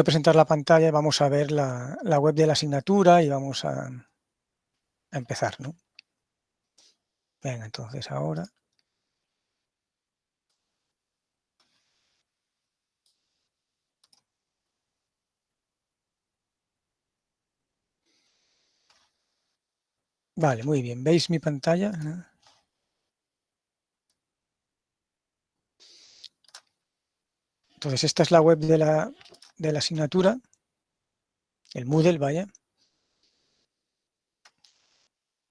a presentar la pantalla y vamos a ver la web de la asignatura y vamos a empezar, ¿no? Venga, entonces ahora. Vale, muy bien. ¿Veis mi pantalla? Entonces esta es la web de la asignatura, el Moodle, vaya.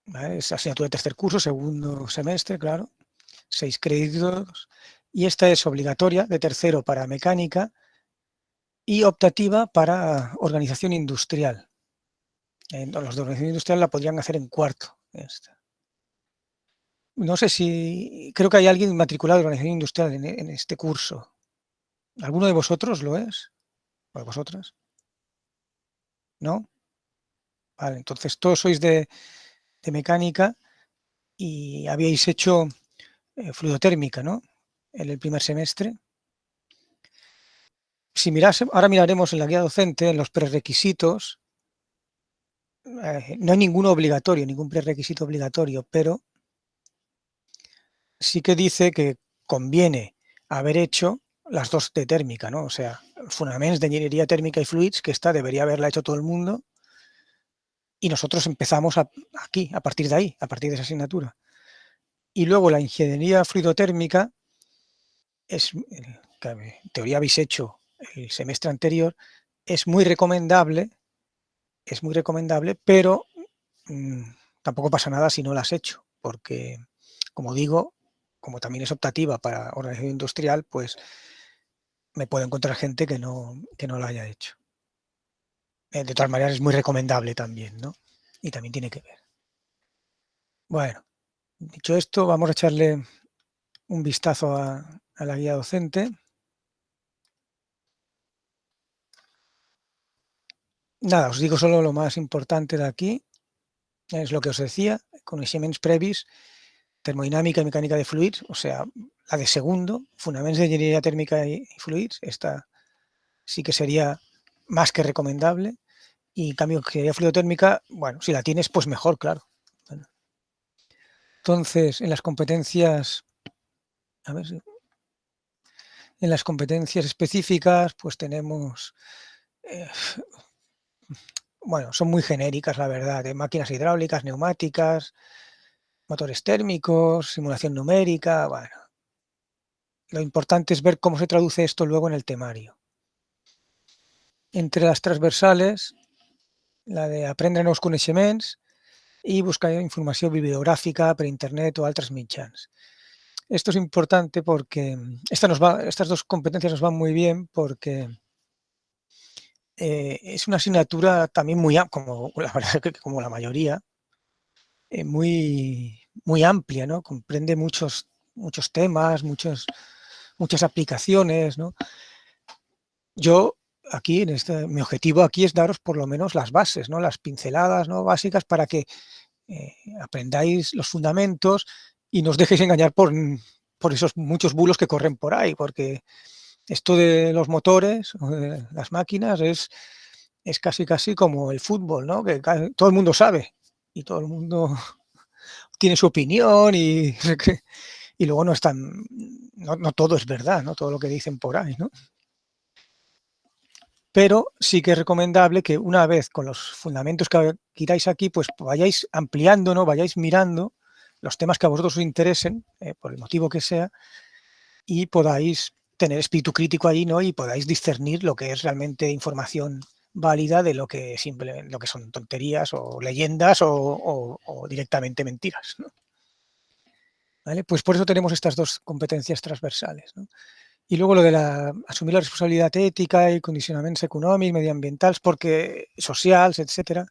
¿Vale? Es asignatura de tercer curso, segundo semestre, claro. 6 créditos. Y esta es obligatoria de tercero para mecánica y optativa para organización industrial. Los de organización industrial la podrían hacer en cuarto. Esta. No sé si... Creo que hay alguien matriculado en organización industrial en este curso. ¿Alguno de vosotros lo es? ¿O de vosotras? ¿No? Vale, entonces todos sois de mecánica y habíais hecho fluidotérmica, ¿no? En el primer semestre. Si mirase, ahora miraremos en la guía docente, en los prerequisitos. No hay ninguno obligatorio, ningún prerequisito obligatorio, pero sí que dice que conviene haber hecho las dos de térmica, ¿no? O sea, Fundaments de Ingeniería Térmica y Fluids, que esta debería haberla hecho todo el mundo, y nosotros empezamos aquí, a partir de ahí, a partir de esa asignatura. Y luego la Ingeniería Fluidotérmica, que en teoría habéis hecho el semestre anterior, es muy recomendable, pero tampoco pasa nada si no la has hecho, porque, como digo, como también es optativa para organización industrial, pues me puedo encontrar gente que no lo haya hecho. De todas maneras, es muy recomendable también, ¿no? Y también tiene que ver. Bueno, dicho esto, vamos a echarle un vistazo a la guía docente. Nada, os digo solo lo más importante de aquí. Es lo que os decía, coneixements previs, termodinámica y mecánica de fluids, o sea, la de segundo, fundamentos de ingeniería térmica y fluids, esta sí que sería más que recomendable. Y en cambio, ingeniería fluidotérmica, bueno, si la tienes, pues mejor, claro. Bueno. Entonces, en las competencias, a ver si, en las competencias específicas, pues tenemos, bueno, son muy genéricas, la verdad, de máquinas hidráulicas, neumáticas, motores térmicos, simulación numérica, bueno. Lo importante es ver cómo se traduce esto luego en el temario. Entre las transversales, la de aprendre nous coneixements y buscar información bibliográfica per internet o altres mitjans. Esto es importante porque estas dos competencias nos van muy bien porque es una asignatura también muy, como la verdad que como la mayoría, muy amplia, ¿no? Comprende muchos temas, muchas aplicaciones, ¿no? Yo aquí, mi objetivo aquí es daros por lo menos las bases, ¿no? Las pinceladas, ¿no? Básicas para que aprendáis los fundamentos y no os dejéis engañar por esos muchos bulos que corren por ahí, porque esto de los motores, de las máquinas, es casi como el fútbol, ¿no? Que todo el mundo sabe y todo el mundo tiene su opinión y luego no todo es verdad, ¿no? Todo lo que dicen por ahí, ¿no? Pero sí que es recomendable que una vez con los fundamentos que queráis aquí, pues vayáis ampliando, ¿no? Vayáis mirando los temas que a vosotros os interesen, por el motivo que sea, y podáis tener espíritu crítico allí, ¿no? Y podáis discernir lo que es realmente información válida de lo que son tonterías o leyendas o directamente mentiras, ¿no? ¿Vale? Pues por eso tenemos estas dos competencias transversales, ¿no? Y luego lo de asumir la responsabilidad ética y condicionamientos económicos, medioambientales, porque sociales, etcétera,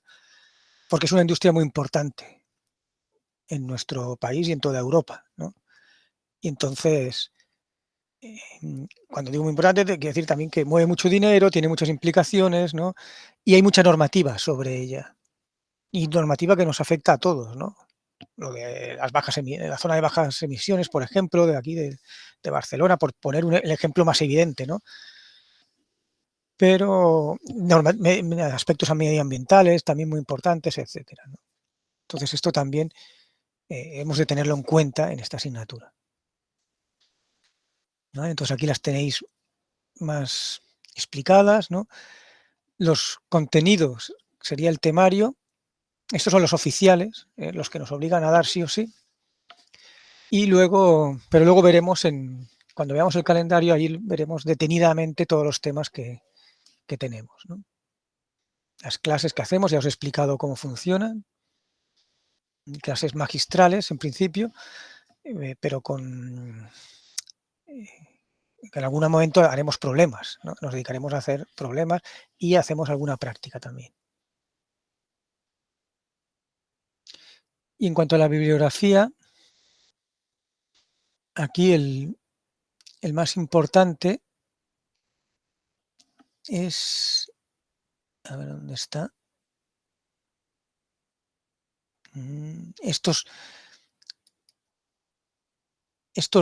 porque es una industria muy importante en nuestro país y en toda Europa, ¿no? Y entonces, eh, cuando digo muy importante, quiero decir también que mueve mucho dinero, tiene muchas implicaciones, ¿no? Y hay mucha normativa sobre ella. Y normativa que nos afecta a todos, ¿no? Lo de la zona de bajas emisiones, por ejemplo, de aquí de Barcelona, por poner el ejemplo más evidente, ¿no? pero aspectos medioambientales también muy importantes, etcétera, ¿no? Entonces, esto también hemos de tenerlo en cuenta en esta asignatura, ¿no? Entonces, aquí las tenéis más explicadas, ¿no? Los contenidos sería el temario. Estos son los oficiales, los que nos obligan a dar sí o sí. Y luego, pero luego veremos cuando veamos el calendario, ahí veremos detenidamente todos los temas que tenemos, ¿no? Las clases que hacemos, ya os he explicado cómo funcionan, clases magistrales en principio, pero eh, en algún momento haremos problemas, ¿no? Nos dedicaremos a hacer problemas y hacemos alguna práctica también. Y en cuanto a la bibliografía, aquí el más importante es, a ver dónde está. Estos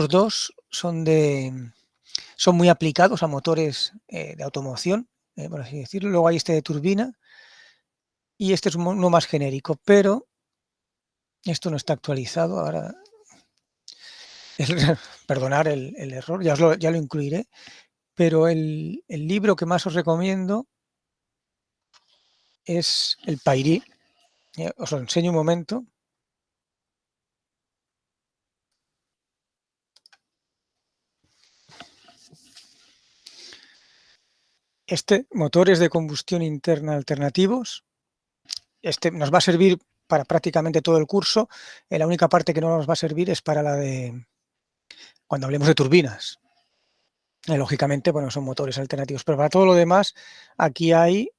dos son muy aplicados a motores de automoción, por así decirlo. Luego hay este de turbina y este es uno más genérico, pero esto no está actualizado. Ahora, perdonar el error, ya lo incluiré, pero el libro que más os recomiendo es el Pairí. Os lo enseño un momento. Motores de combustión interna alternativos. Nos va a servir para prácticamente todo el curso. La única parte que no nos va a servir es para la de cuando hablemos de turbinas. Lógicamente, bueno, son motores alternativos, pero para todo lo demás, aquí hay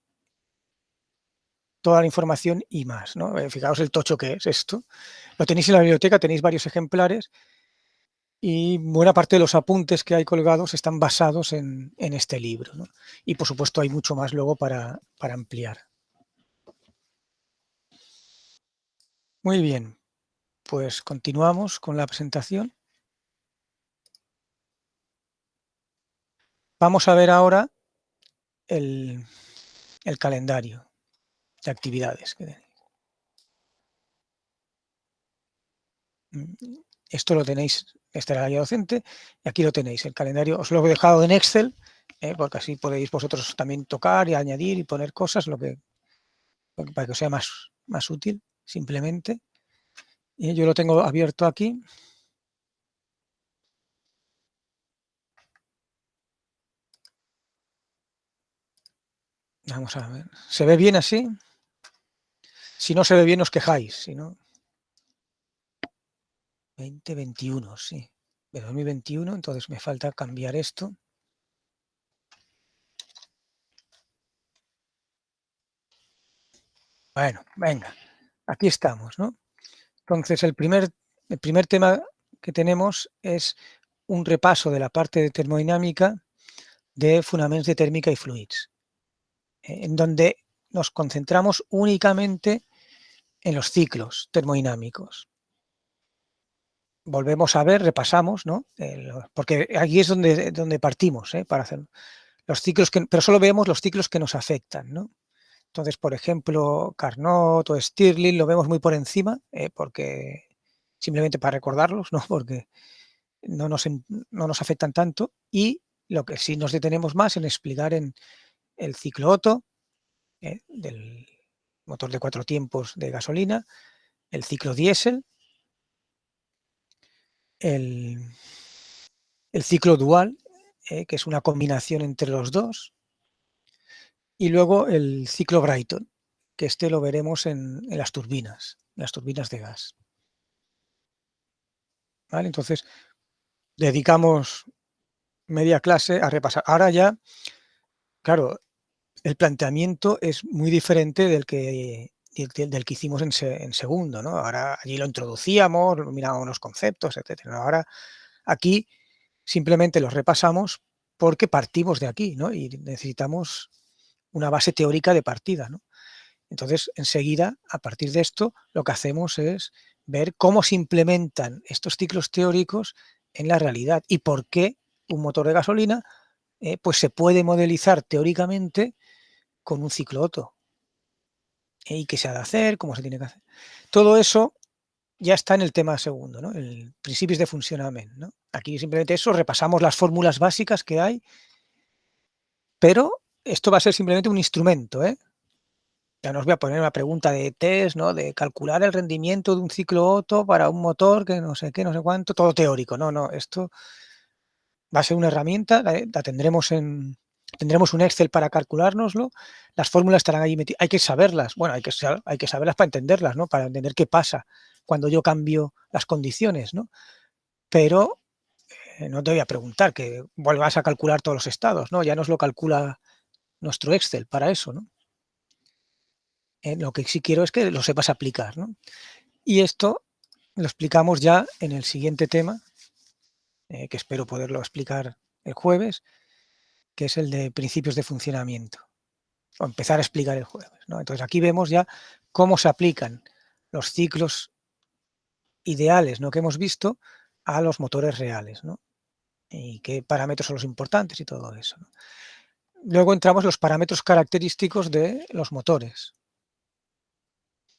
toda la información y más, ¿no? Fijaos el tocho que es esto. Lo tenéis en la biblioteca, tenéis varios ejemplares y buena parte de los apuntes que hay colgados están basados en este libro, ¿no? Y por supuesto hay mucho más luego para ampliar. Muy bien, pues continuamos con la presentación. Vamos a ver ahora el calendario de actividades que tenéis. Esto lo tenéis, esta era la guía docente, y aquí lo tenéis, el calendario. Os lo he dejado en Excel, porque así podéis vosotros también tocar y añadir y poner cosas, para que os sea más útil, simplemente. Y yo lo tengo abierto aquí. Vamos a ver. ¿Se ve bien así? Si no se ve bien, os quejáis. Si no, 2021, sí. De 2021, entonces me falta cambiar esto. Bueno, venga, aquí estamos, ¿no? Entonces, el primer tema que tenemos es un repaso de la parte de termodinámica de fonaments de tèrmica y fluids, en donde nos concentramos únicamente en los ciclos termodinámicos. Volvemos a ver, repasamos, ¿no? Porque aquí es donde partimos, para hacer los ciclos, pero solo vemos los ciclos que nos afectan, ¿no? Entonces, por ejemplo, Carnot o Stirling lo vemos muy por encima, porque simplemente para recordarlos, ¿no? Porque no nos afectan tanto, y lo que sí nos detenemos más en explicar en el ciclo Otto, del motor de 4 tiempos de gasolina, el ciclo diésel, el ciclo dual, que es una combinación entre los dos, y luego el ciclo Brayton, que lo veremos en las turbinas de gas. ¿Vale? Entonces, dedicamos media clase a repasar. Ahora ya, claro, el planteamiento es muy diferente del que hicimos en segundo, ¿no? Ahora allí lo introducíamos, mirábamos los conceptos, etcétera. Ahora aquí simplemente los repasamos porque partimos de aquí, ¿no? Y necesitamos una base teórica de partida, ¿no? Entonces, enseguida, a partir de esto, lo que hacemos es ver cómo se implementan estos ciclos teóricos en la realidad y por qué un motor de gasolina pues se puede modelizar teóricamente con un ciclo Otto. Y qué se ha de hacer, cómo se tiene que hacer. Todo eso ya está en el tema segundo, ¿no? El principios de funcionamiento, ¿no? Aquí simplemente eso, repasamos las fórmulas básicas que hay, pero esto va a ser simplemente un instrumento, ¿eh? Ya no os voy a poner una pregunta de test, ¿no? De calcular el rendimiento de un ciclo Otto para un motor que no sé qué, no sé cuánto, todo teórico. No, no, esto va a ser una herramienta, la tendremos tendremos un Excel para calculárnoslo, las fórmulas estarán ahí metidas, hay que saberlas, bueno, hay que saberlas para entenderlas, ¿no? Para entender qué pasa cuando yo cambio las condiciones, ¿no? Pero no te voy a preguntar que vuelvas a calcular todos los estados, ¿no? Ya nos lo calcula nuestro Excel para eso, ¿no? Lo que sí quiero es que lo sepas aplicar, ¿no? Y esto lo explicamos ya en el siguiente tema, que espero poderlo explicar el jueves, que es el de principios de funcionamiento, o empezar a explicar el jueves, ¿no? Entonces aquí vemos ya cómo se aplican los ciclos ideales, ¿no? Que hemos visto a los motores reales, ¿no? Y qué parámetros son los importantes y todo eso, ¿no? Luego entramos en los parámetros característicos de los motores.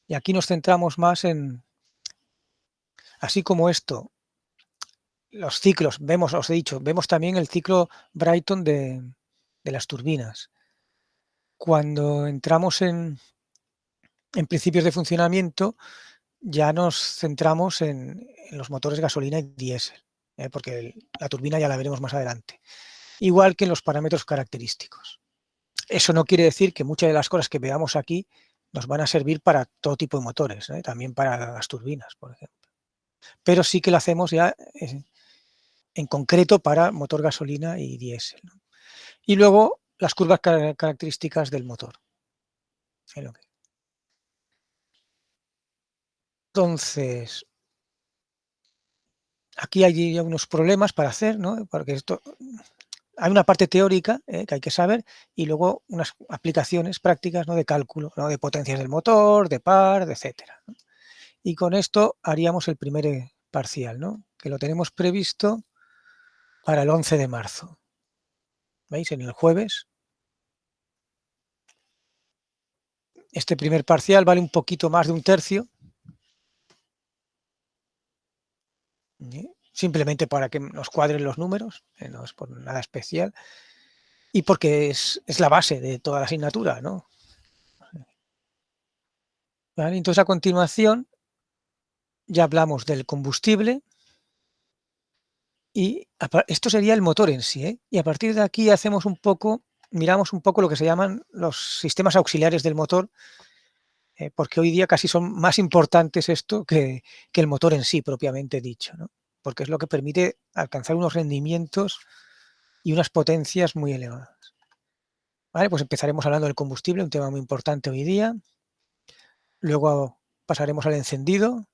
Y aquí nos centramos más en, así como esto, los ciclos, vemos, os he dicho, vemos también el ciclo Brayton de las turbinas. Cuando entramos en principios de funcionamiento, ya nos centramos en los motores gasolina y diésel, porque la turbina ya la veremos más adelante. Igual que en los parámetros característicos. Eso no quiere decir que muchas de las cosas que veamos aquí nos van a servir para todo tipo de motores, también para las turbinas, por ejemplo. Pero sí que lo hacemos ya en concreto para motor gasolina y diésel, ¿no? Y luego las curvas características del motor. Entonces, aquí hay unos problemas para hacer, ¿no? Porque esto, hay una parte teórica que hay que saber y luego unas aplicaciones prácticas, ¿no? De cálculo, ¿no? De potencias del motor, de par, de etcétera, ¿no? Y con esto haríamos el primer parcial, ¿no? Que lo tenemos previsto para el 11 de marzo. ¿Veis? En el jueves. Este primer parcial vale un poquito más de un tercio. Simplemente para que nos cuadren los números, no es por nada especial. Y porque es la base de toda la asignatura, ¿no? ¿Vale? Entonces, a continuación, ya hablamos del combustible y esto sería el motor en sí, ¿eh? Y a partir de aquí hacemos un poco, miramos un poco lo que se llaman los sistemas auxiliares del motor, porque hoy día casi son más importantes esto que el motor en sí, propiamente dicho, ¿no? Porque es lo que permite alcanzar unos rendimientos y unas potencias muy elevadas. Vale, pues empezaremos hablando del combustible, un tema muy importante hoy día. Luego pasaremos al encendido.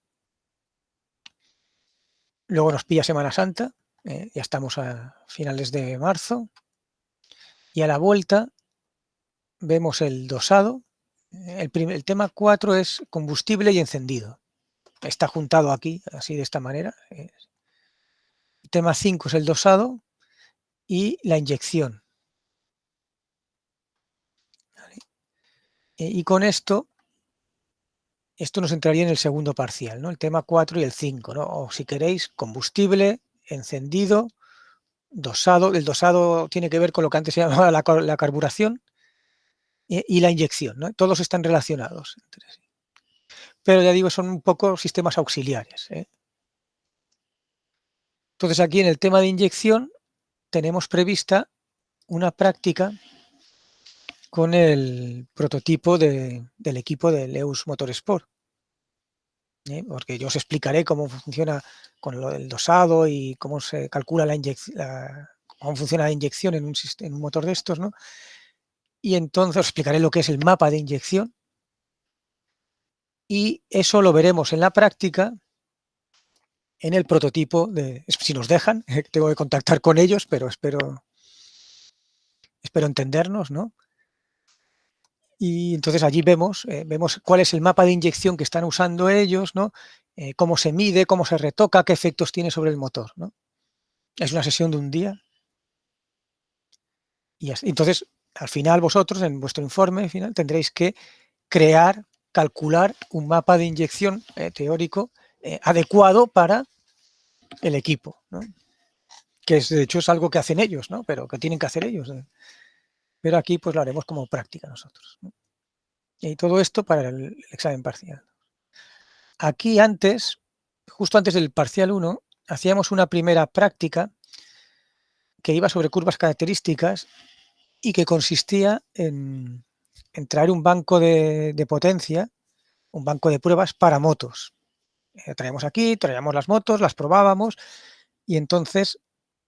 Luego nos pilla Semana Santa, ya estamos a finales de marzo. Y a la vuelta vemos el dosado. El tema 4 es combustible y encendido. Está juntado aquí, así de esta manera. El tema 5 es el dosado y la inyección. ¿Vale? Y con esto nos entraría en el segundo parcial, ¿no? El tema 4 y el 5, ¿no? O si queréis, combustible, encendido, dosado. El dosado tiene que ver con lo que antes se llamaba la carburación y la inyección, ¿no? Todos están relacionados entre sí. Pero ya digo, son un poco sistemas auxiliares, ¿eh? Entonces aquí en el tema de inyección tenemos prevista una práctica con el prototipo del equipo de Leus Motorsport, porque yo os explicaré cómo funciona con lo del dosado y cómo se calcula cómo funciona la inyección en un motor de estos, ¿no? Y entonces os explicaré lo que es el mapa de inyección y eso lo veremos en la práctica en el prototipo, si nos dejan, tengo que contactar con ellos, pero espero entendernos, ¿no? Y entonces allí vemos cuál es el mapa de inyección que están usando ellos, ¿no? Cómo se mide, cómo se retoca, qué efectos tiene sobre el motor, ¿no? Es una sesión de un día. Y entonces, al final vosotros, en vuestro informe final, tendréis que crear, calcular un mapa de inyección teórico adecuado para el equipo, ¿no? Que de hecho es algo que hacen ellos, ¿no? Pero que tienen que hacer ellos. Pero aquí pues lo haremos como práctica nosotros, ¿no? Y todo esto para el examen parcial. Aquí antes, justo antes del parcial 1, hacíamos una primera práctica que iba sobre curvas características y que consistía en traer un banco de potencia, un banco de pruebas para motos. Traíamos aquí, traíamos las motos, las probábamos y entonces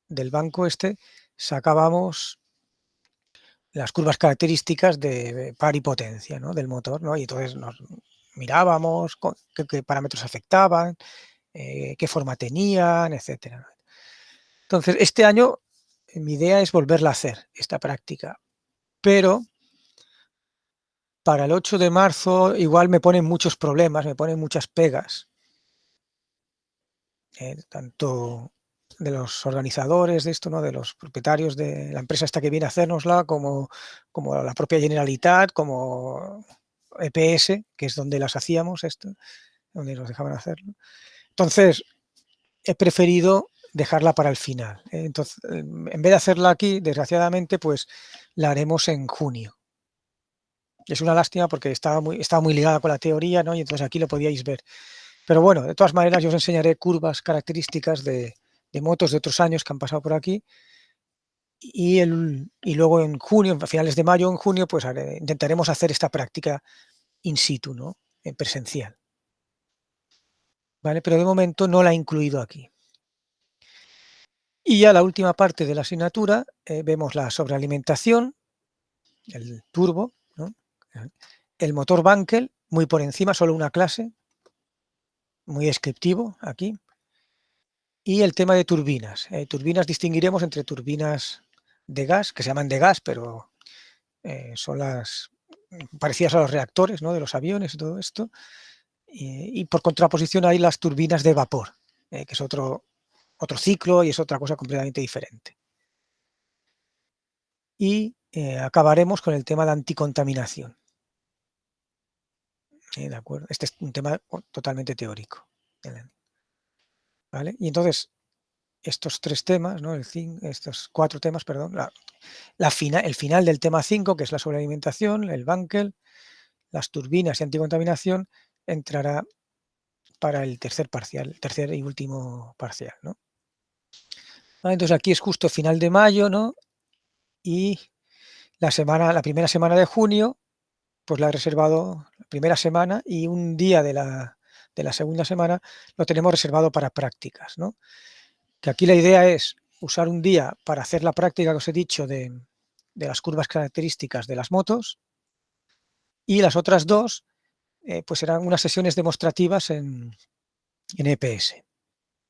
del banco este sacábamos las curvas características de par y potencia, ¿no? Del motor, ¿no? Y entonces nos mirábamos qué parámetros afectaban, qué forma tenían, etcétera. Entonces, este año mi idea es volverla a hacer, esta práctica, pero para el 8 de marzo igual me ponen muchos problemas, me ponen muchas pegas, tanto de los organizadores de esto, ¿no? De los propietarios de la empresa esta que viene a hacérnosla, como la propia Generalitat, como EPS, que es donde las hacíamos, esto, donde nos dejaban hacerlo. Entonces, he preferido dejarla para el final. Entonces, en vez de hacerla aquí, desgraciadamente, pues la haremos en junio. Es una lástima porque estaba muy ligada con la teoría, ¿no? Y entonces aquí lo podíais ver. Pero bueno, de todas maneras, yo os enseñaré curvas características de motos de otros años que han pasado por aquí. Y luego en junio, a finales de mayo o en junio, pues intentaremos hacer esta práctica in situ, ¿no? En presencial. ¿Vale? Pero de momento no la he incluido aquí. Y ya la última parte de la asignatura, vemos la sobrealimentación, el turbo, ¿no? El motor Wankel, muy por encima, solo una clase, muy descriptivo aquí. Y el tema de turbinas. Turbinas distinguiremos entre turbinas de gas, que se llaman de gas, pero son las parecidas a los reactores, ¿no? De los aviones y todo esto. Y por contraposición hay las turbinas de vapor, que es otro ciclo y es otra cosa completamente diferente. Y acabaremos con el tema de anticontaminación. ¿De acuerdo? Este es un tema totalmente teórico. ¿Vale? Y entonces, estos tres temas, ¿no? Estos cuatro temas, perdón, el final del tema 5, que es la sobrealimentación, el Wankel, las turbinas y anticontaminación, entrará para el tercer parcial, el tercer y último parcial, ¿no? Vale, entonces aquí es justo final de mayo, ¿no? Y la primera semana de junio, pues la he reservado, la primera semana, y un día de la segunda semana lo tenemos reservado para prácticas, ¿no? Que aquí la idea es usar un día para hacer la práctica que os he dicho de las curvas características de las motos, y las otras dos pues serán unas sesiones demostrativas en EPS.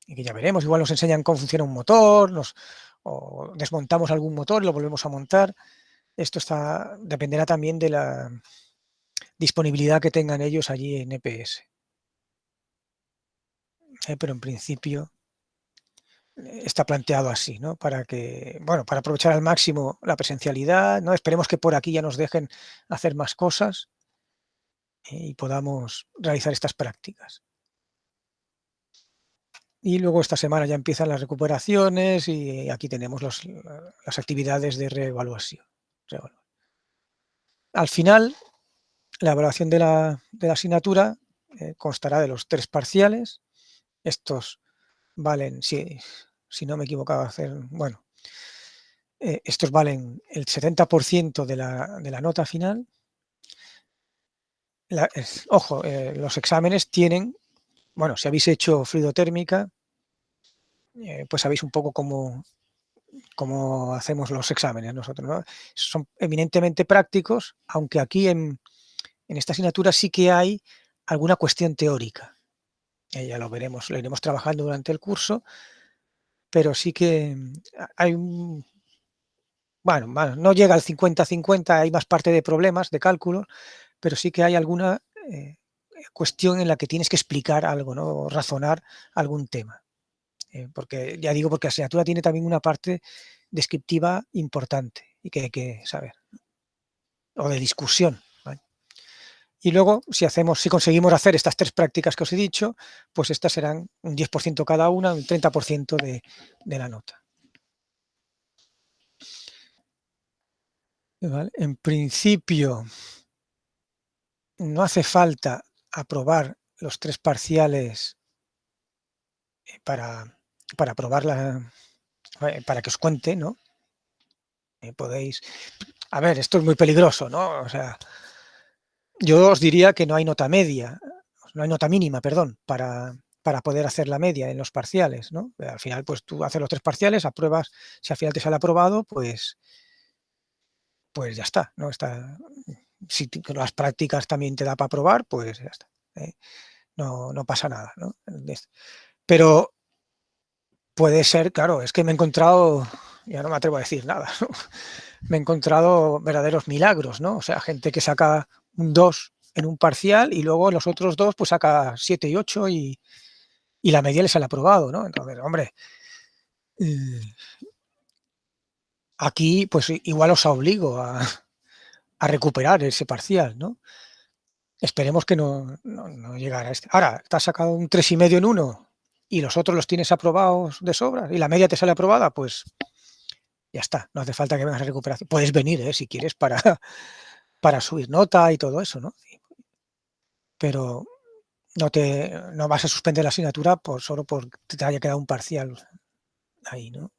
Y que ya veremos, igual nos enseñan cómo funciona un motor, o desmontamos algún motor y lo volvemos a montar. Esto dependerá también de la disponibilidad que tengan ellos allí en EPS. Pero en principio está planteado así, ¿no? Para aprovechar al máximo la presencialidad, ¿no? Esperemos que por aquí ya nos dejen hacer más cosas y podamos realizar estas prácticas. Y luego esta semana ya empiezan las recuperaciones y aquí tenemos las actividades de reevaluación. Al final, la evaluación de la asignatura constará de los 3 parciales. Estos valen, si no me equivocaba bueno, estos valen el 70% de la nota final. Ojo, los exámenes tienen, bueno, si habéis hecho fluidotérmica, pues sabéis un poco cómo hacemos los exámenes nosotros, ¿no? Son eminentemente prácticos, aunque aquí en esta asignatura sí que hay alguna cuestión teórica. Ya lo veremos, lo iremos trabajando durante el curso, pero sí que hay bueno, no llega al 50-50, hay más parte de problemas, de cálculo, pero sí que hay alguna cuestión en la que tienes que explicar algo, ¿no? O razonar algún tema. Porque la asignatura tiene también una parte descriptiva importante y que hay que saber. O de discusión, ¿vale? Y luego, si conseguimos hacer estas 3 prácticas que os he dicho, pues estas serán un 10% cada una, un 30% de la nota. ¿Vale? En principio, no hace falta aprobar los 3 parciales para aprobar para que os cuente, ¿no? Podéis... A ver, esto es muy peligroso, ¿no? O sea, yo os diría que no hay nota media, no hay nota mínima, perdón, para poder hacer la media en los parciales, ¿no? Al final, pues tú haces los 3 parciales, apruebas, si al final te sale aprobado, pues ya está, ¿no? Si las prácticas también te da para aprobar, pues ya está. No pasa nada, ¿no? Pero puede ser, claro, es que me he encontrado, ya no me atrevo a decir nada, ¿no? Me he encontrado verdaderos milagros, ¿no? O sea, gente que saca un 2 en un parcial y luego en los otros 2 pues saca 7 y 8 y la media les sale aprobado, ¿no? Entonces, hombre, aquí pues igual os obligo a recuperar ese parcial, ¿no? Esperemos que no llegara a este. Ahora, te has sacado un 3,5 en uno y los otros los tienes aprobados de sobra y la media te sale aprobada, pues ya está, no hace falta que vengas a recuperación. Puedes venir, si quieres, para subir nota y todo eso, ¿no? Pero no vas a suspender la asignatura solo porque te haya quedado un parcial ahí, ¿no?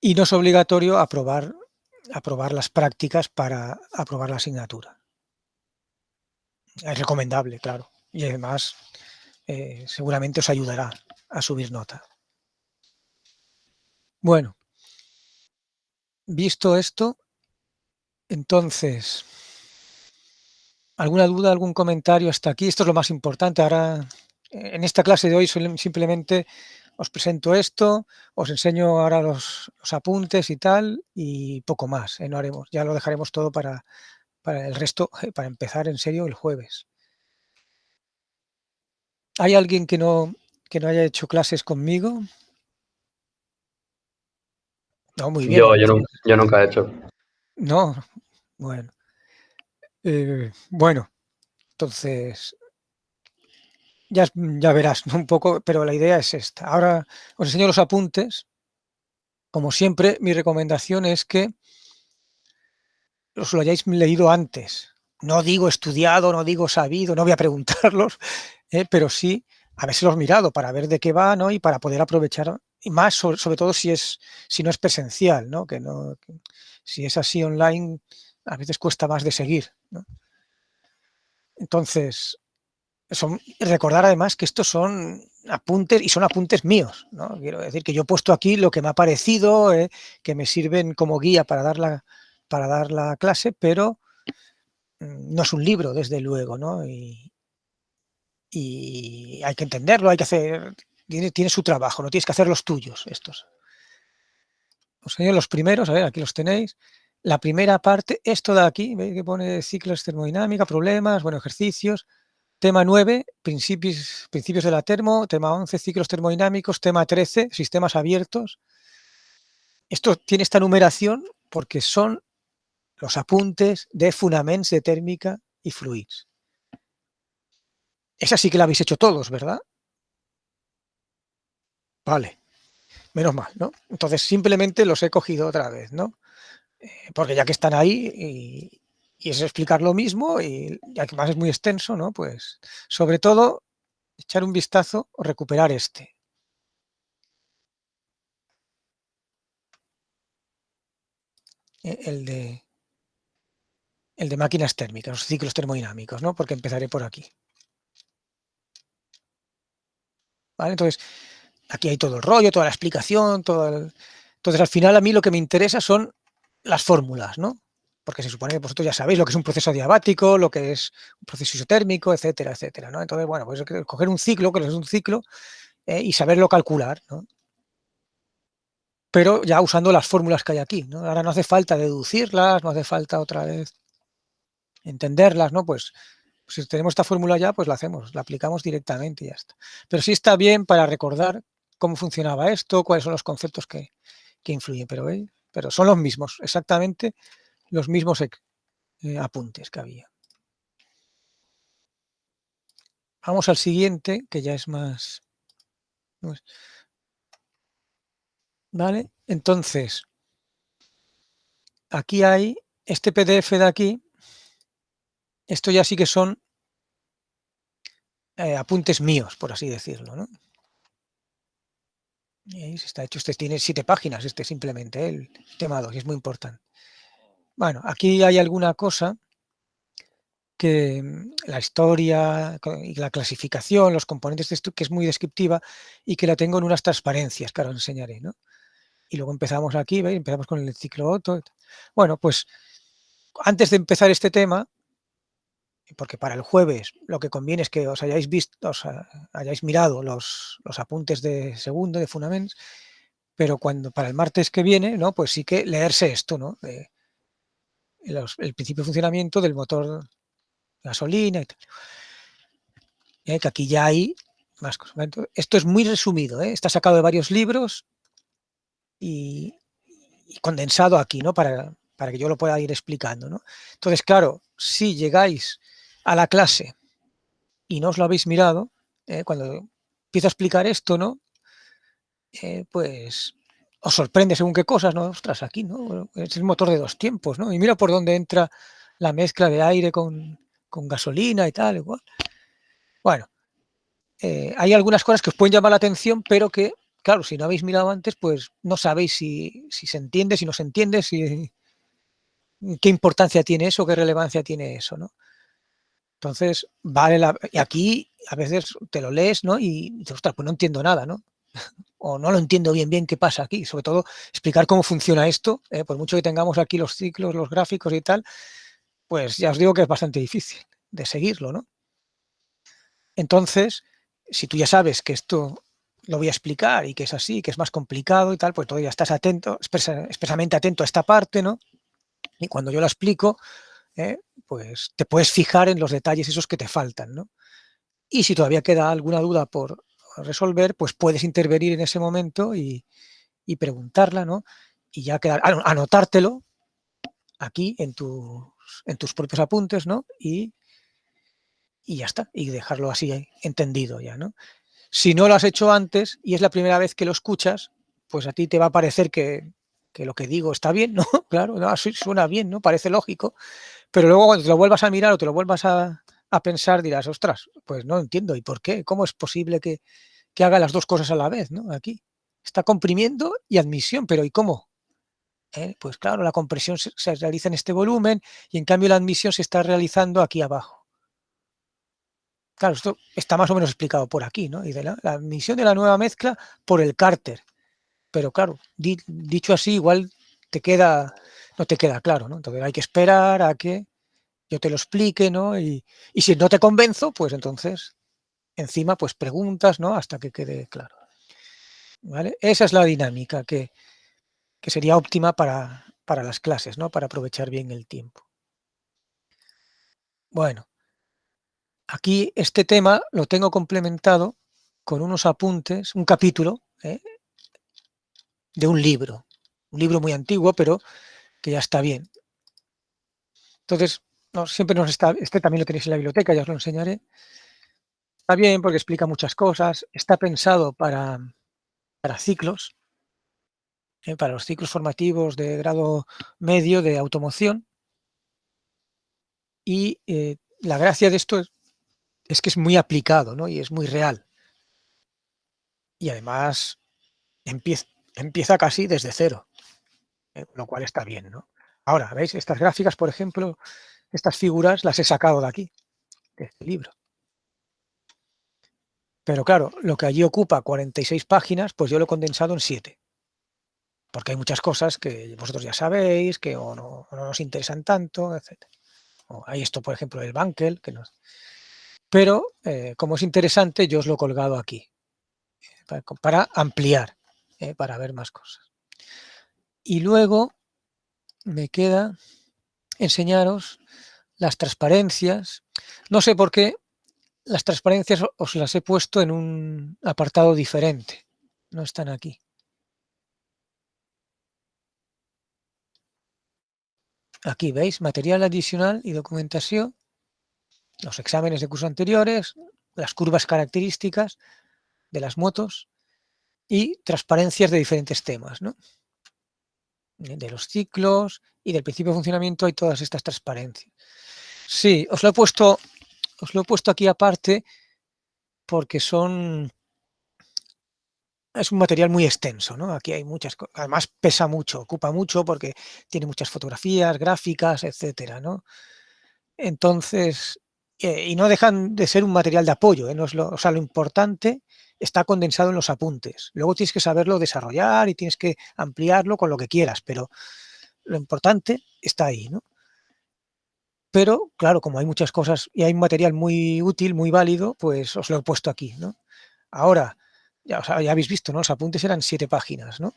Y no es obligatorio aprobar las prácticas para aprobar la asignatura. Es recomendable, claro. Y además, seguramente os ayudará a subir nota. Bueno, visto esto, entonces, ¿alguna duda, algún comentario hasta aquí? Esto es lo más importante. Ahora, en esta clase de hoy simplemente os presento esto, os enseño ahora los apuntes y tal, y poco más, no haremos. Ya lo dejaremos todo para el resto, para empezar en serio el jueves. ¿Hay alguien que no haya hecho clases conmigo? No, muy bien. Yo nunca he hecho. No, bueno. Bueno, entonces ya verás un poco, pero la idea es esta. Ahora os enseño los apuntes. Como siempre, mi recomendación es que os lo hayáis leído antes. No digo estudiado, no digo sabido, no voy a preguntarlos, pero sí habérselos mirado para ver de qué va, ¿no? Y para poder aprovechar, y más sobre todo si no es presencial, ¿no? Si es así online, a veces cuesta más de seguir, ¿no? Entonces, recordar además que estos son apuntes y son apuntes míos, ¿no? Quiero decir que yo he puesto aquí lo que me ha parecido, que me sirven como guía para dar la clase, pero no es un libro, desde luego, ¿no? Y hay que entenderlo, hay que hacer, tiene su trabajo, no tienes que hacer los tuyos estos. Os enseño los primeros, a ver, aquí los tenéis. La primera parte, esto de aquí, ¿veis que pone ciclos termodinámica, problemas, bueno, ejercicios? Tema 9, principios de la termo. Tema 11, ciclos termodinámicos. Tema 13, sistemas abiertos. Esto tiene esta numeración porque son los apuntes de Fonaments de térmica y fluids. Esa sí que la habéis hecho todos, ¿verdad? Vale, menos mal, ¿no? Entonces simplemente los he cogido otra vez, ¿no? Porque ya que están ahí y es explicar lo mismo y ya que más es muy extenso, ¿no? Pues sobre todo echar un vistazo o recuperar este. El de máquinas térmicas, los ciclos termodinámicos, ¿no? Porque empezaré por aquí. ¿Vale? Entonces, aquí hay todo el rollo, toda la explicación, Entonces, al final a mí lo que me interesa son las fórmulas, ¿no? Porque se supone que vosotros ya sabéis lo que es un proceso adiabático, lo que es un proceso isotérmico, etcétera, etcétera, ¿no? Entonces, bueno, pues coger un ciclo, que es un ciclo, y saberlo calcular, ¿no? Pero ya usando las fórmulas que hay aquí, ¿no? Ahora no hace falta deducirlas, no hace falta otra vez entenderlas, ¿no? Pues si tenemos esta fórmula ya, pues la hacemos, la aplicamos directamente y ya está. Pero sí está bien para recordar cómo funcionaba esto, cuáles son los conceptos que influyen. Pero ¿veis? pero son los mismos, exactamente los mismos apuntes que había. Vamos al siguiente, que ya es más... ¿Vale? Entonces, aquí hay este PDF de aquí, esto ya sí que son apuntes míos, por así decirlo, ¿no? Y está hecho, este tiene 7 páginas, este simplemente, el tema 2, y es muy importante. Bueno, aquí hay alguna cosa que la historia y la clasificación, los componentes de esto, que es muy descriptiva y que la tengo en unas transparencias que ahora os enseñaré, ¿no? Y luego empezamos aquí, ¿veis? Empezamos con el ciclo Otto. Bueno, pues antes de empezar este tema, porque para el jueves lo que conviene es que os hayáis visto, hayáis mirado los apuntes de segundo, de Fundaments, pero para el martes que viene, ¿no? Pues sí que leerse esto, ¿no? El principio de funcionamiento del motor gasolina y tal. Que aquí ya hay más cosas. Esto es muy resumido, está sacado de varios libros y condensado aquí, ¿no? Para que yo lo pueda ir explicando, ¿no? Entonces, claro, si llegáis a la clase y no os lo habéis mirado, cuando empiezo a explicar esto, ¿no? Pues os sorprende según qué cosas, ¿no? Ostras, aquí, ¿no? Es el motor de 2 tiempos, ¿no? Y mira por dónde entra la mezcla de aire con gasolina y tal, igual. Bueno, hay algunas cosas que os pueden llamar la atención, pero que, claro, si no habéis mirado antes, pues no sabéis si se entiende, si no se entiende, qué importancia tiene eso, qué relevancia tiene eso, ¿no? Entonces, y aquí a veces te lo lees, ¿no? Y dices, ostras, pues no entiendo nada, ¿no? O no lo entiendo bien qué pasa aquí. Sobre todo, explicar cómo funciona esto, por mucho que tengamos aquí los ciclos, los gráficos y tal, pues ya os digo que es bastante difícil de seguirlo, ¿no? Entonces, si tú ya sabes que esto lo voy a explicar y que es así, que es más complicado y tal, pues todavía estás atento, expresamente atento a esta parte, ¿no? Y cuando yo la explico, pues te puedes fijar en los detalles esos que te faltan, ¿no? Y si todavía queda alguna duda por resolver, pues puedes intervenir en ese momento y preguntarla, ¿no? Y ya quedar, anotártelo aquí en tus propios apuntes, ¿no? Y ya está, y dejarlo así entendido ya, ¿no? Si no lo has hecho antes y es la primera vez que lo escuchas, pues a ti te va a parecer que lo que digo está bien, ¿no? Claro, no, suena bien, ¿no? Parece lógico, pero luego cuando te lo vuelvas a mirar o te lo vuelvas a pensar, dirás, ostras, pues no entiendo, ¿y por qué? ¿Cómo es posible que haga las dos cosas a la vez, ¿no? Aquí está comprimiendo y admisión, pero ¿y cómo? Pues claro, la compresión se realiza en este volumen y en cambio la admisión se está realizando aquí abajo. Claro, esto está más o menos explicado por aquí, ¿no? Y de la admisión de la nueva mezcla por el cárter. Pero claro, dicho así, igual no te queda claro, ¿no? Entonces hay que esperar a que yo te lo explique, ¿no? Y si no te convenzo, pues entonces encima pues preguntas, ¿no? Hasta que quede claro. ¿Vale? Esa es la dinámica que sería óptima para las clases, ¿no? Para aprovechar bien el tiempo. Bueno, aquí este tema lo tengo complementado con unos apuntes, un capítulo de un libro muy antiguo, pero que ya está bien. Entonces, no, siempre nos está, este también lo tenéis en la biblioteca, ya os lo enseñaré. Está bien porque explica muchas cosas, está pensado para ciclos, para los ciclos formativos de grado medio de automoción y la gracia de esto es que es muy aplicado, ¿no? Y es muy real. Y además empieza casi desde cero, lo cual está bien, ¿no? Ahora, ¿veis? Estas gráficas, por ejemplo, estas figuras las he sacado de aquí, de este libro. Pero claro, lo que allí ocupa 46 páginas, pues yo lo he condensado en 7. Porque hay muchas cosas que vosotros ya sabéis, que o no nos interesan tanto, etc. O hay esto, por ejemplo, del Bankel, que no. Pero, como es interesante, yo os lo he colgado aquí, para ampliar, para ver más cosas. Y luego me queda enseñaros las transparencias. No sé por qué las transparencias os las he puesto en un apartado diferente. No están aquí. Aquí veis material adicional y documentación, los exámenes de cursos anteriores, las curvas características de las motos y transparencias de diferentes temas, ¿no? De los ciclos y del principio de funcionamiento hay todas estas transparencias. Sí, os lo he puesto aquí aparte porque es un material muy extenso, ¿no? Aquí hay muchas cosas, además pesa mucho, ocupa mucho porque tiene muchas fotografías, gráficas, etcétera, ¿no? Entonces, y no dejan de ser un material de apoyo, ¿eh? No es o sea, lo importante está condensado en los apuntes. Luego tienes que saberlo desarrollar y tienes que ampliarlo con lo que quieras, pero lo importante está ahí, ¿no? Pero, claro, como hay muchas cosas y hay un material muy útil, muy válido, pues os lo he puesto aquí, ¿no? Ahora, ya habéis visto, ¿no? Los apuntes eran 7 páginas, ¿no?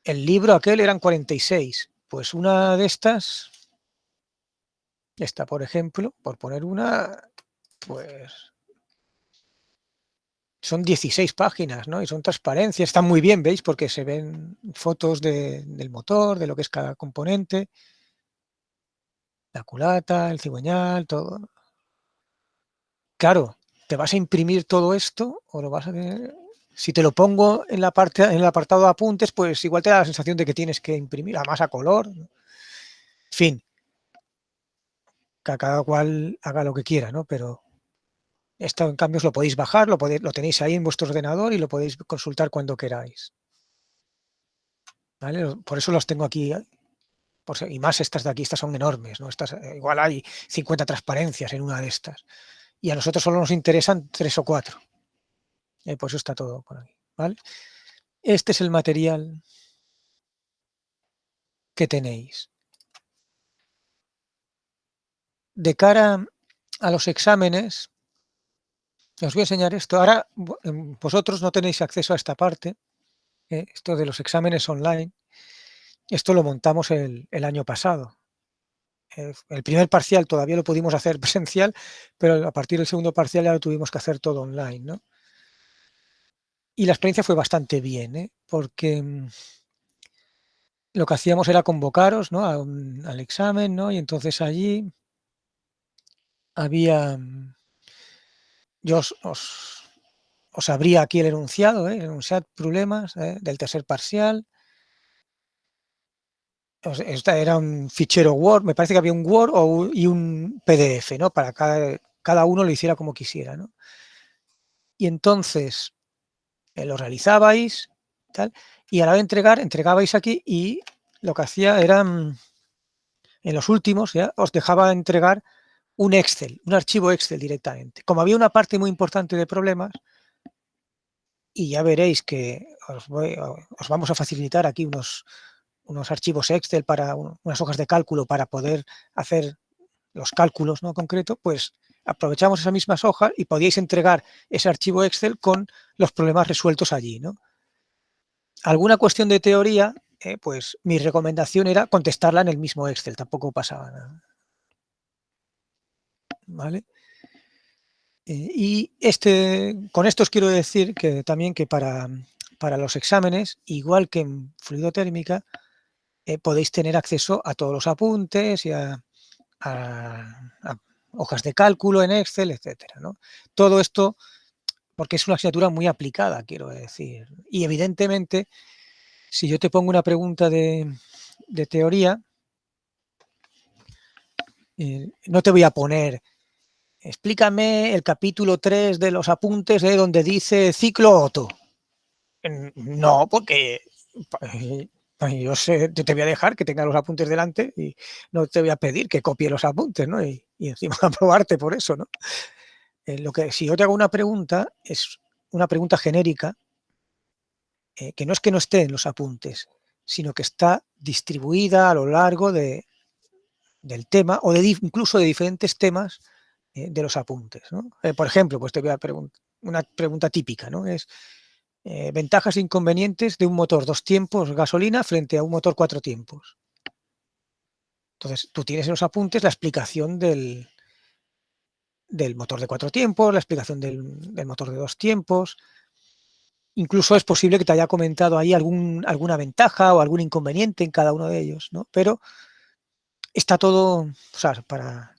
El libro aquel eran 46. Pues una de estas, esta, por ejemplo, por poner una, pues son 16 páginas, ¿no? Y son transparencias, están muy bien, ¿veis? Porque se ven fotos del motor, de lo que es cada componente, la culata, el cigüeñal, todo. Claro, ¿te vas a imprimir todo esto o lo vas a tener? Si te lo pongo en la parte, en el apartado de apuntes, pues igual te da la sensación de que tienes que imprimir, además a color. En fin, que cada cual haga lo que quiera, ¿no? Pero esto, en cambio, os lo podéis bajar, lo tenéis ahí en vuestro ordenador y lo podéis consultar cuando queráis. ¿Vale? Por eso los tengo aquí. Y más estas de aquí, estas son enormes, ¿no? Estas, igual hay 50 transparencias en una de estas. Y a nosotros solo nos interesan 3 o 4. Por eso está todo por aquí. ¿Vale? Este es el material que tenéis. De cara a los exámenes, os voy a enseñar esto. Ahora vosotros no tenéis acceso a esta parte, esto de los exámenes online. Esto lo montamos el año pasado. El primer parcial todavía lo pudimos hacer presencial, pero a partir del segundo parcial ya lo tuvimos que hacer todo online, ¿no? Y la experiencia fue bastante bien, ¿eh? Porque lo que hacíamos era convocaros, ¿no? Al examen, ¿no? Y entonces allí había, yo os abría aquí el enunciado, el enunciado problemas del tercer parcial. Esta era un fichero Word, me parece que había un Word y un PDF, ¿no? Para cada uno lo hiciera como quisiera, ¿no? Y entonces lo realizabais, tal, y a la hora de entregar, entregabais aquí y lo que hacía era, en los últimos, ya os dejaba entregar un Excel, un archivo Excel directamente. Como había una parte muy importante de problemas, y ya veréis que os vamos a facilitar aquí unos archivos Excel para unas hojas de cálculo para poder hacer los cálculos, ¿no? Concreto, pues aprovechamos esas mismas hojas y podíais entregar ese archivo Excel con los problemas resueltos allí, ¿no? Alguna cuestión de teoría, pues mi recomendación era contestarla en el mismo Excel, tampoco pasaba nada. ¿Vale? Y con esto os quiero decir que también que para los exámenes, igual que en fluidotérmica, podéis tener acceso a todos los apuntes y a hojas de cálculo en Excel, etcétera, ¿no? Todo esto porque es una asignatura muy aplicada, quiero decir. Y evidentemente, si yo te pongo una pregunta de teoría, no te voy a poner, explícame el capítulo 3 de los apuntes donde dice ciclo Otto. No, porque yo sé, te voy a dejar que tenga los apuntes delante y no te voy a pedir que copie los apuntes, ¿no? Y encima aprobarte por eso, ¿no? Si yo te hago una pregunta, es una pregunta genérica, que no es que no esté en los apuntes, sino que está distribuida a lo largo del tema o incluso de diferentes temas de los apuntes, ¿no? Por ejemplo, pues te voy a preguntar una pregunta típica, ¿no? Es ventajas e inconvenientes de un motor 2 tiempos gasolina frente a un motor 4 tiempos. Entonces, tú tienes en los apuntes la explicación del motor de 4 tiempos, la explicación del motor de 2 tiempos. Incluso es posible que te haya comentado ahí alguna ventaja o algún inconveniente en cada uno de ellos, ¿no? Pero está todo, o sea, para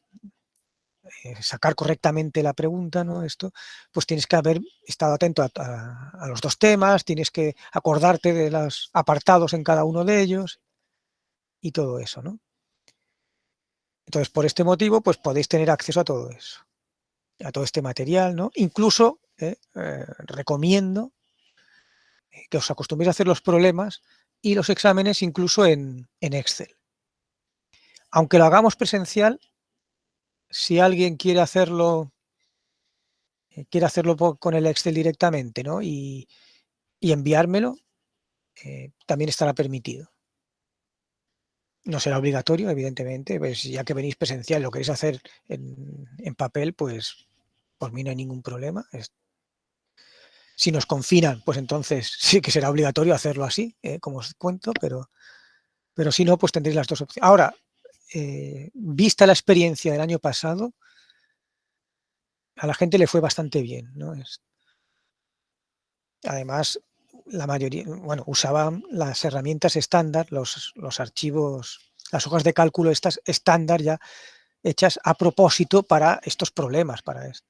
sacar correctamente la pregunta, ¿no? Esto, pues tienes que haber estado atento a los dos temas, tienes que acordarte de los apartados en cada uno de ellos y todo eso, ¿no? Entonces, por este motivo, pues podéis tener acceso a todo eso, a todo este material, ¿no? Incluso recomiendo que os acostumbréis a hacer los problemas y los exámenes incluso en Excel. Aunque lo hagamos presencial, si alguien quiere hacerlo con el Excel directamente, ¿no? Y enviármelo, también estará permitido. No será obligatorio, evidentemente, pues ya que venís presencial, lo queréis hacer en papel, pues por mí no hay ningún problema. Si nos confinan, pues entonces sí que será obligatorio hacerlo así, como os cuento, pero si no, pues tendréis las dos opciones. Ahora, vista la experiencia del año pasado, a la gente le fue bastante bien, ¿no? Además, la mayoría, bueno, usaban las herramientas estándar, los archivos, las hojas de cálculo estas estándar ya hechas a propósito para estos problemas, para esto.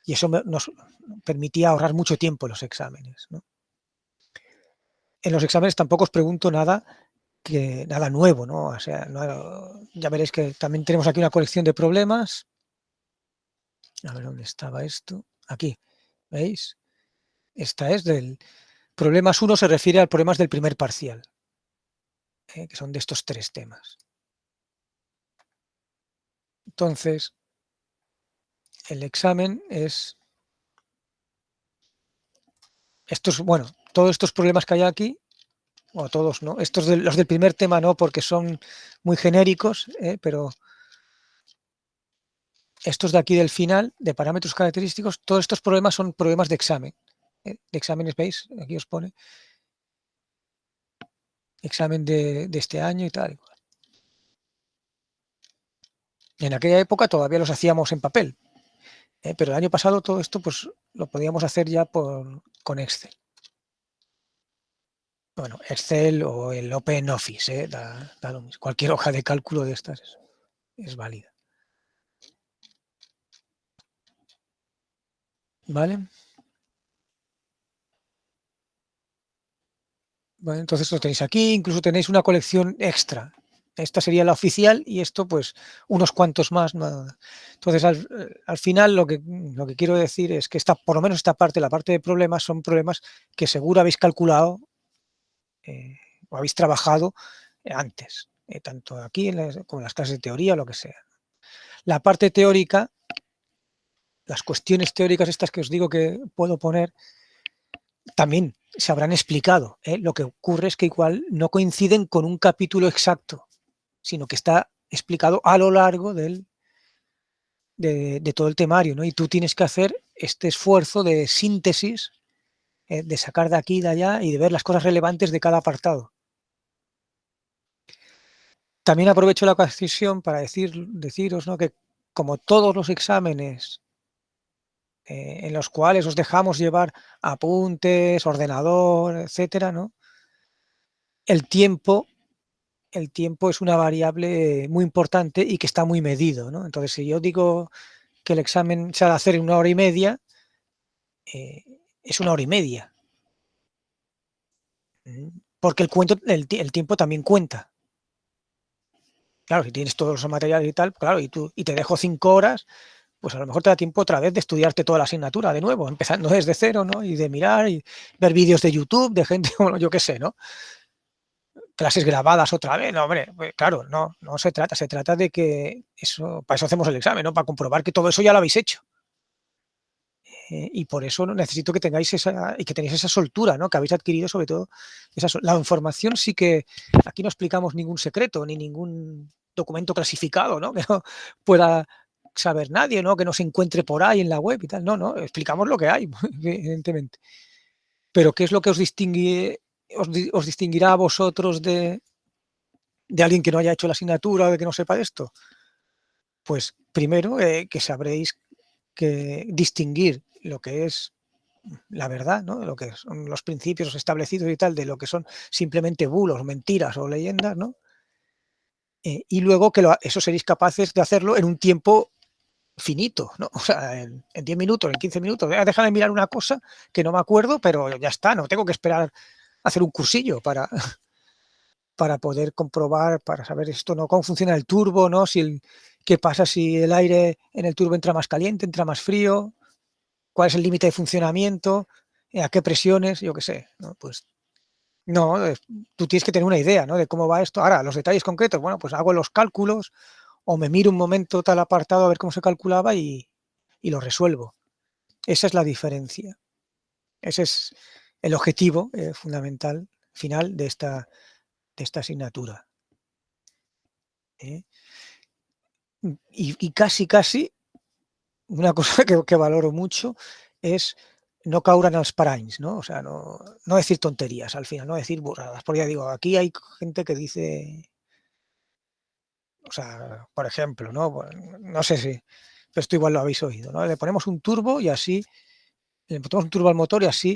Y eso nos permitía ahorrar mucho tiempo en los exámenes, ¿no? En los exámenes tampoco os pregunto nada nuevo, ¿no? O sea, ya veréis que también tenemos aquí una colección de problemas. A ver dónde estaba esto. Aquí, ¿veis? Esta es del problemas 1, se refiere a problemas del primer parcial, que son de estos 3 temas. Entonces, el examen es estos, bueno, todos estos problemas que hay aquí, o todos, ¿no? Los del primer tema no, porque son muy genéricos, pero estos de aquí del final, de parámetros característicos, todos estos problemas son problemas de examen. De exámenes, ¿veis? Aquí os pone examen de este año y tal. En aquella época todavía los hacíamos en papel, pero el año pasado todo esto pues lo podíamos hacer ya con Excel. Bueno, Excel o el OpenOffice, da lo mismo. Cualquier hoja de cálculo de estas es válida. ¿Vale? Bueno, entonces lo tenéis aquí, incluso tenéis una colección extra. Esta sería la oficial y esto pues unos cuantos más. ¿No? Entonces al final lo que quiero decir es que por lo menos esta parte, la parte de problemas, son problemas que seguro habéis calculado o habéis trabajado antes, tanto aquí como en las clases de teoría o lo que sea. La parte teórica, las cuestiones teóricas estas que os digo que puedo poner, también se habrán explicado. Lo que ocurre es que igual no coinciden con un capítulo exacto, sino que está explicado a lo largo de todo el temario, ¿no? Y tú tienes que hacer este esfuerzo de síntesis, de sacar de aquí y de allá y de ver las cosas relevantes de cada apartado. También aprovecho la ocasión para deciros, ¿no? Que como todos los exámenes en los cuales os dejamos llevar apuntes, ordenador, etcétera, ¿no? El tiempo, el tiempo es una variable muy importante y que está muy medido, ¿no? Entonces, si yo digo que el examen se ha de hacer en 1 hora y media, eh, es 1 hora y media, porque el tiempo también cuenta. Claro, si tienes todos los materiales y tal, claro, y te dejo 5 horas, pues a lo mejor te da tiempo otra vez de estudiarte toda la asignatura de nuevo, empezando desde cero, ¿no? Y de mirar y ver vídeos de YouTube de gente, bueno, yo qué sé, ¿no? Clases grabadas otra vez, no, hombre, pues claro, no se trata de que eso, para eso hacemos el examen, ¿no? Para comprobar que todo eso ya lo habéis hecho. Y por eso necesito que tengáis que tenéis esa soltura, ¿no? Que habéis adquirido sobre todo la información. Sí que aquí no explicamos ningún secreto ni ningún documento clasificado, ¿no? Que no pueda saber nadie, ¿no? Que no se encuentre por ahí en la web y tal. No, explicamos lo que hay, evidentemente. Pero ¿qué es lo que os distinguirá a vosotros de alguien que no haya hecho la asignatura o de que no sepa esto? Pues primero que sabréis que distinguir lo que es la verdad, ¿no? Lo que son los principios establecidos y tal, de lo que son simplemente bulos, mentiras o leyendas, ¿no? y luego que eso seréis capaces de hacerlo en un tiempo finito, ¿no? O sea, en 10 minutos, en 15 minutos, déjame mirar una cosa que no me acuerdo, pero ya está, no tengo que esperar a hacer un cursillo para poder comprobar, para saber esto, ¿no? Cómo funciona el turbo, ¿no? Qué pasa si el aire en el turbo entra más caliente, entra más frío, cuál es el límite de funcionamiento, a qué presiones, yo qué sé, ¿no? Pues no, tú tienes que tener una idea, ¿no? De cómo va esto. Ahora, los detalles concretos, bueno, pues hago los cálculos o me miro un momento tal apartado a ver cómo se calculaba y lo resuelvo. Esa es la diferencia. Ese es el objetivo fundamental, final de esta asignatura. ¿Eh? Y casi, una cosa que valoro mucho es no caure en els paranys, ¿no? O sea, no decir tonterías al final, no decir burradas. Porque ya digo, aquí hay gente que dice, o sea, por ejemplo, ¿no? No sé si, pero esto igual lo habéis oído, ¿no? Le ponemos un turbo y así, le ponemos un turbo al motor y así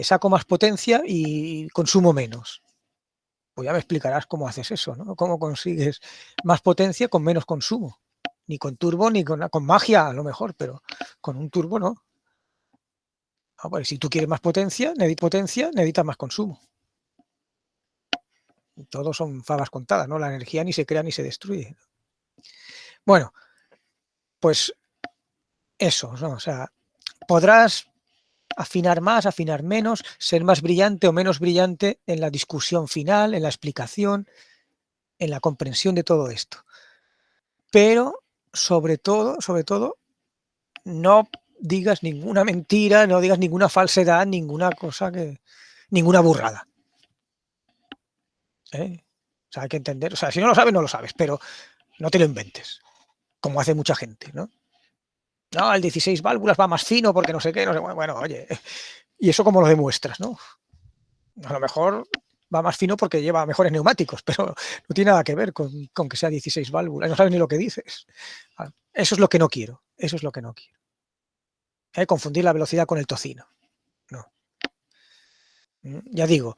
saco más potencia y consumo menos. Pues ya me explicarás cómo haces eso, ¿no? Cómo consigues más potencia con menos consumo. Ni con turbo, ni con magia, a lo mejor, pero con un turbo no. Ah, pues si tú quieres más potencia, necesitas más consumo. Todos son favas contadas, ¿no? La energía ni se crea ni se destruye. Bueno, pues eso, ¿no? O sea, podrás afinar más, afinar menos, ser más brillante o menos brillante en la discusión final, en la explicación, en la comprensión de todo esto. Pero, sobre todo, no digas ninguna mentira, no digas ninguna falsedad, ninguna cosa ninguna burrada. ¿Eh? O sea, hay que entender, o sea, si no lo sabes, no lo sabes, pero no te lo inventes, como hace mucha gente, ¿no? No, el 16 válvulas va más fino porque no sé qué, no sé, bueno, oye, ¿y eso cómo lo demuestras, no? A lo mejor va más fino porque lleva mejores neumáticos, pero no tiene nada que ver con que sea 16 válvulas, no sabes ni lo que dices. Eso es lo que no quiero, eso es lo que no quiero. Confundir la velocidad con el tocino, no. Ya digo,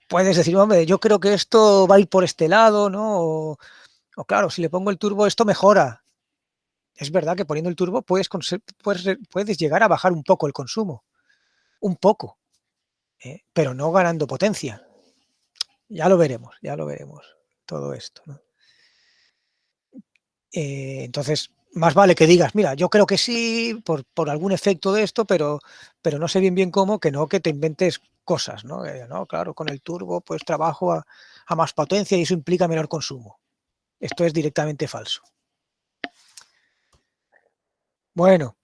puedes decir, hombre, yo creo que esto va a ir por este lado, ¿no? O claro, si le pongo el turbo, esto mejora. Es verdad que poniendo el turbo puedes llegar a bajar un poco el consumo, un poco, pero no ganando potencia. Ya lo veremos todo esto, ¿no? Entonces, más vale que digas, mira, yo creo que sí, por algún efecto de esto, pero no sé bien cómo, que no que te inventes cosas, ¿no? No, claro, con el turbo pues trabajo a más potencia y eso implica menor consumo. Esto es directamente falso. Bueno,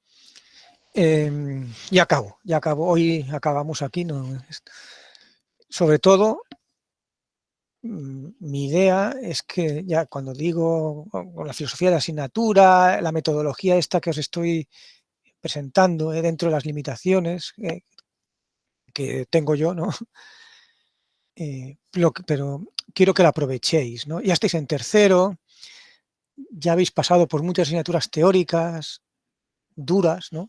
ya acabo. Hoy acabamos aquí. ¿No? Sobre todo, mi idea es que ya cuando digo con la filosofía de la asignatura, la metodología esta que os estoy presentando dentro de las limitaciones que tengo yo, ¿no? Pero quiero que la aprovechéis, ¿no? Ya estáis en tercero, ya habéis pasado por muchas asignaturas teóricas duras, ¿no?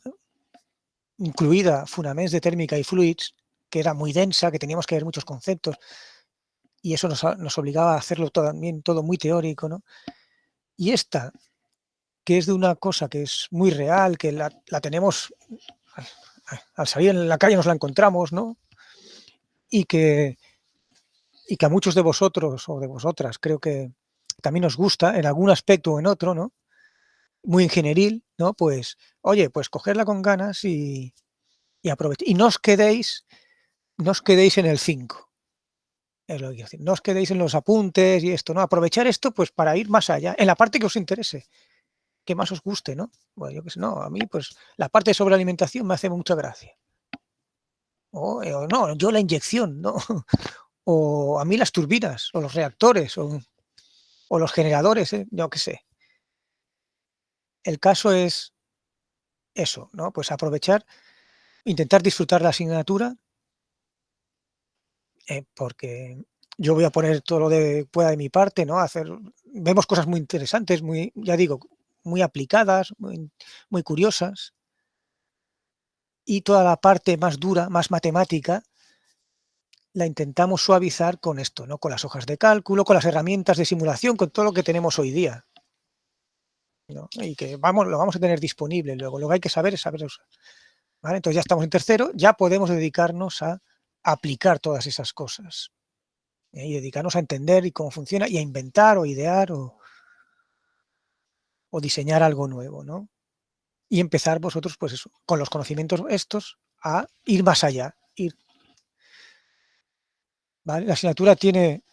Incluida Fonaments de térmica y fluids, que era muy densa, que teníamos que ver muchos conceptos y eso nos obligaba a hacerlo también todo muy teórico, ¿no? Y esta, que es de una cosa que es muy real, que la tenemos al salir en la calle nos la encontramos, ¿no? Y que, y que a muchos de vosotros o de vosotras creo que también os gusta en algún aspecto o en otro, ¿no? Muy ingenieril, ¿no? Pues, oye, pues cogerla con ganas y aprovechar. Y no os quedéis en el 5. Es lo que quiero decir. No os quedéis en los apuntes y esto, ¿no? Aprovechar esto pues para ir más allá, en la parte que os interese, que más os guste, ¿no? Bueno, yo qué sé, no, a mí pues la parte sobre alimentación me hace mucha gracia. O no, yo la inyección, ¿no? O a mí las turbinas, o los reactores, o los generadores, yo qué sé. El caso es eso, ¿no? Pues aprovechar, intentar disfrutar la asignatura, porque yo voy a poner todo lo de pueda de mi parte, ¿no? Vemos cosas muy interesantes, muy, ya digo, muy aplicadas, muy curiosas, y toda la parte más dura, más matemática, la intentamos suavizar con esto, ¿no? Con las hojas de cálculo, con las herramientas de simulación, con todo lo que tenemos hoy día, ¿no? Y que lo vamos a tener disponible luego. Lo que hay que saber es saber usar, ¿vale? Entonces ya estamos en tercero, ya podemos dedicarnos a aplicar todas esas cosas, y dedicarnos a entender y cómo funciona y a inventar o idear o diseñar algo nuevo, ¿no? Y empezar vosotros, pues eso, con los conocimientos estos a ir más allá, ¿vale? La asignatura tiene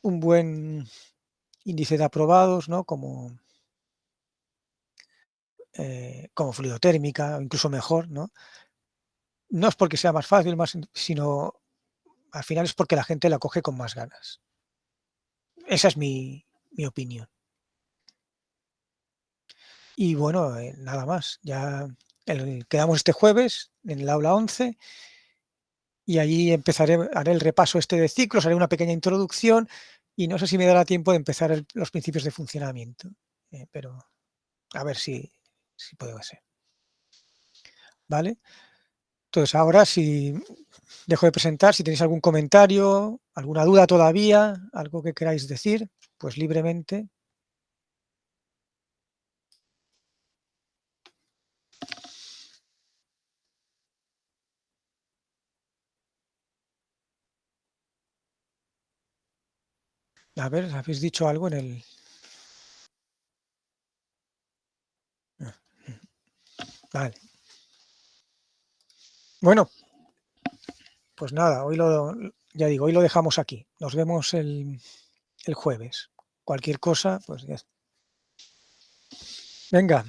un buen índice de aprobados, ¿no? Como fluidotérmica, o incluso mejor, ¿no? No es porque sea más fácil, sino al final es porque la gente la coge con más ganas. Esa es mi opinión. Y bueno, nada más. Ya quedamos este jueves en el aula 11 y allí haré el repaso este de ciclos, haré una pequeña introducción y no sé si me dará tiempo de empezar los principios de funcionamiento, pero a ver si puede ser. ¿Vale? Entonces ahora si dejo de presentar, si tenéis algún comentario, alguna duda todavía, algo que queráis decir, pues libremente. A ver, ¿habéis dicho algo en el...? Vale. Bueno, pues nada, ya digo, hoy lo dejamos aquí. Nos vemos el jueves. Cualquier cosa, pues ya. Venga.